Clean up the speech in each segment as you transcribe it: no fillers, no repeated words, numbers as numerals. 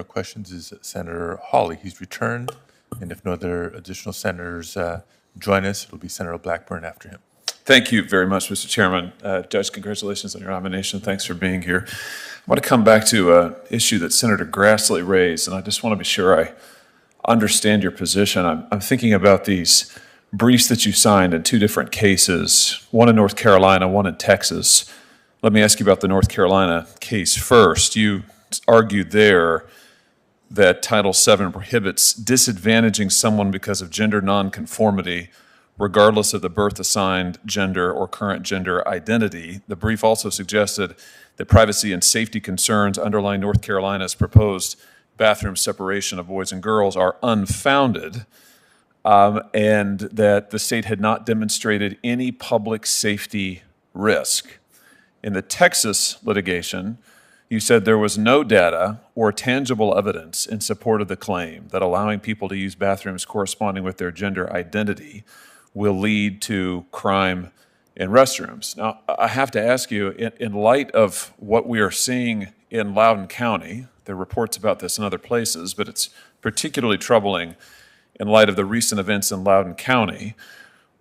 Questions is Senator Hawley. He's returned, and if no other additional senators join us, it'll be Senator Blackburn after him. Thank you very much, Mr. Chairman. Judge, congratulations on your nomination. Thanks for being here. I want to come back to an issue that Senator Grassley raised, and I just want to be sure I understand your position. I'm thinking about these briefs that you signed in two different cases, one in North Carolina, one in Texas. Let me ask you about the North Carolina case first. You argued there that Title VII prohibits disadvantaging someone because of gender nonconformity, regardless of the birth-assigned gender or current gender identity. The brief also suggested that privacy and safety concerns underlying North Carolina's proposed bathroom separation of boys and girls are unfounded, and that the state had not demonstrated any public safety risk. In the Texas litigation, you said there was no data or tangible evidence in support of the claim that allowing people to use bathrooms corresponding with their gender identity will lead to crime in restrooms. Now, I have to ask you, in light of what we are seeing in Loudoun County, there are reports about this in other places, but it's particularly troubling in light of the recent events in Loudoun County,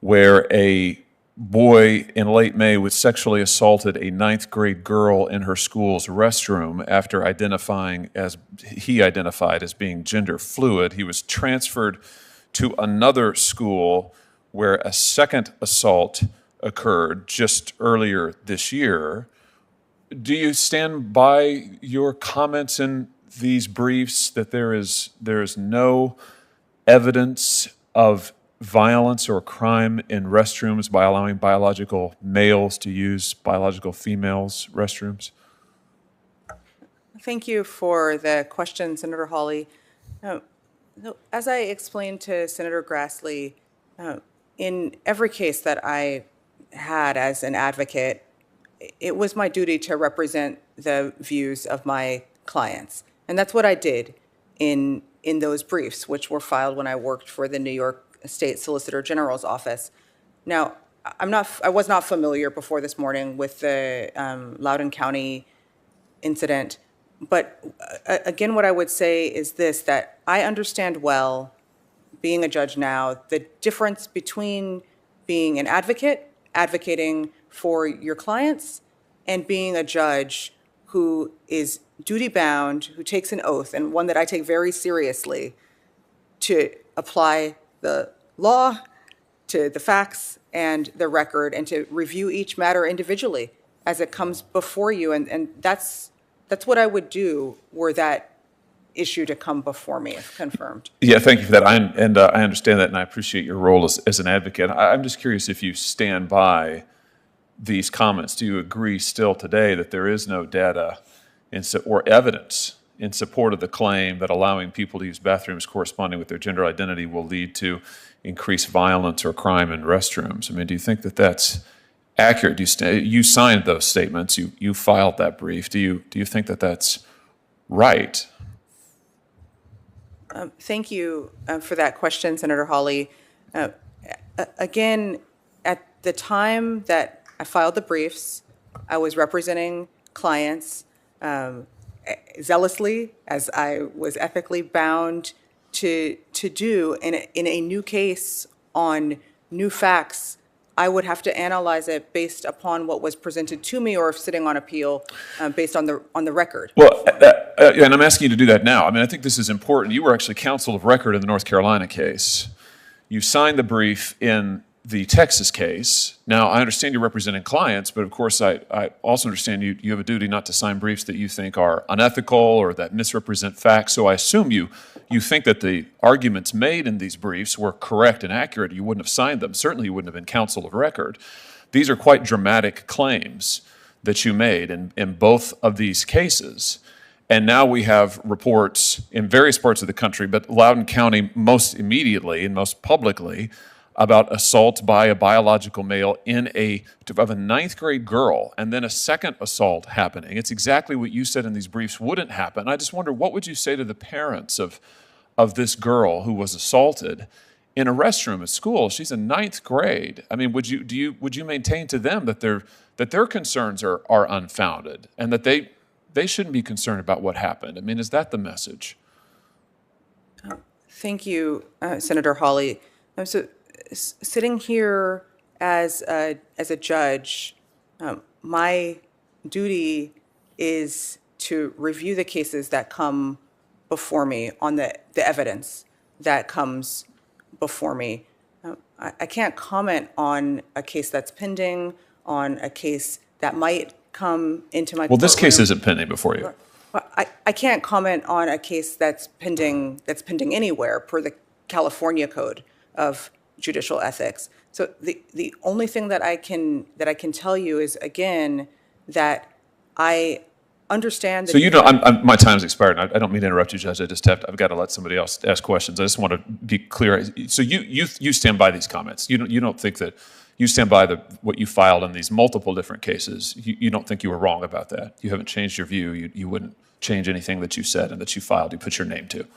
where a boy in late May was sexually assaulted a ninth grade girl in her school's restroom after he identified as being gender fluid. He was transferred to another school where a second assault occurred just earlier this year. Do you stand by your comments in these briefs that there is no evidence of violence or crime in restrooms by allowing biological males to use biological females' restrooms? Thank you for the question, Senator Hawley. As I explained to Senator Grassley, in every case that I had as an advocate, it was my duty to represent the views of my clients. And that's what I did in those briefs, which were filed when I worked for the New York State Solicitor General's office. Now, I was not familiar before this morning with the Loudoun County incident, but again, what I would say is this, that I understand well, being a judge now, the difference between being an advocate, advocating for your clients, and being a judge who is duty-bound, who takes an oath, and one that I take very seriously, to apply the law to the facts and the record, and to review each matter individually as it comes before you. And that's what I would do were that issue to come before me, if confirmed. Yeah, thank you for that. I understand that, and I appreciate your role as an advocate. I'm just curious if you stand by these comments. Do you agree still today that there is no data or evidence in support of the claim that allowing people to use bathrooms corresponding with their gender identity will lead to increased violence or crime in restrooms? I mean, do you think that that's accurate? You signed those statements. You filed that brief. Do you think that that's right? Thank you for that question, Senator Hawley. Again, at the time that I filed the briefs, I was representing clients zealously, as I was ethically bound to do. In a new case on new facts, I would have to analyze it based upon what was presented to me, or if sitting on appeal, based on the record. Well, and I'm asking you to do that now. I mean, I think this is important. You were actually counsel of record in the North Carolina case. You signed the brief in the Texas case. Now, I understand you're representing clients, but of course, I also understand you have a duty not to sign briefs that you think are unethical or that misrepresent facts. So I assume you think that the arguments made in these briefs were correct and accurate. You wouldn't have signed them. Certainly, you wouldn't have been counsel of record. These are quite dramatic claims that you made in both of these cases. And now we have reports in various parts of the country, but Loudoun County most immediately and most publicly, about assault by a biological male of a ninth grade girl, and then a second assault happening. It's exactly what you said in these briefs wouldn't happen. I just wonder, what would you say to the parents of this girl who was assaulted in a restroom at school? She's in ninth grade. I mean, would you maintain to them that their concerns are unfounded, and that they shouldn't be concerned about what happened. I mean, is that the message? Thank you, Senator Hawley. Sitting here as a judge, my duty is to review the cases that come before me on the evidence that comes before me. I can't comment on a case that's pending, on a case that might come into my Well, this case courtroom. isn't pending before you. Well, I can't comment on a case that's pending anywhere per the California Code of Judicial Ethics. So the only thing that I can tell you is, again, that I understand that. So you know, my time's expired. And I don't mean to interrupt you, Judge. I've got to let somebody else ask questions. I just want to be clear. So you stand by these comments. You don't think that you stand by what you filed in these multiple different cases. You don't think you were wrong about that. You haven't changed your view. You wouldn't change anything that you said and that you filed. You put your name to.